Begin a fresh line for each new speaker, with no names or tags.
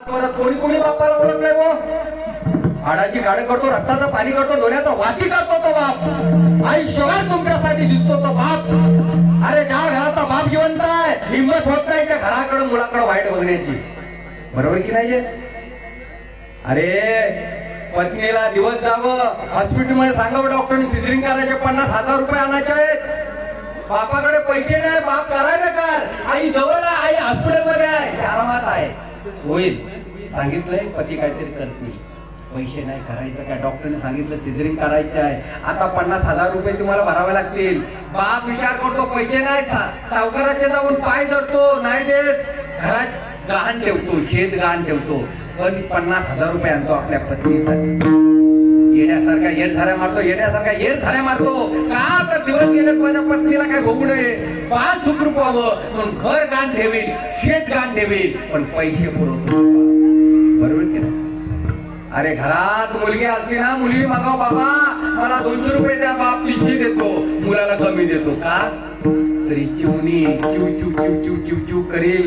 कोणी कोणी बापाला ओळख नाही वो हाडाची गाड करतो, रक्ताचं पाणी करतो, डोळ्याचा वाती करतो तो बाप. आयुष्यभर तुमच्यासाठी दिसतो तो बाप. अरे ज्या घराचा बाप जिवंत आहे, हिंमत होत नाही त्या घराकडे मुलाकडे वाईट बघण्याची. बरोबर की नाही? अरे पत्नीला दिवस जावं हॉस्पिटल मध्ये सांगावं डॉक्टरने सिझरिंग करायचे 50,000 रुपये आणायचे आहेत. बापाकडे पैसे नाही, बाप करायचं कर. आई जवळ आहे, आई हॉस्पिटल मध्ये आहे, आरामात आहे. होईल सांगितलंय पती काहीतरी करतील, पैसे नाही करायचं काय. डॉक्टरने सांगितलं सिझरिंग करायचं आहे, आता 50,000 रुपये तुम्हाला भरावे लागतील. बाप विचार करतो पैसे नाही, सावकाराचे जाऊन पाय धरतो, नाही देत, घरात गहाण ठेवतो, शेत गहाण ठेवतो, पण 50,000 रुपये आणतो आपल्या पत्नीसाठी. येण्यासारखा येर झाल्या मारतो, येण्यासारखा येर झाल्या मारतो. का तर दिवस गेले माझ्या पत्नीला काय भोगू नये, 5 सुखरूप व्हावं म्हणून घर गाण ठेवील, शेत गाण ठेवील, पण पैसे पुरवतो. बरोबर की नाही? अरे घरात मुलगी असती ना, मुलगी मागाव बाबा मला 200 रुपये द्या, बाप 300 देतो, मुलाला कमी देतो. का तरी चिवणी चिव चिव चिव चिव चिव चिव करेल.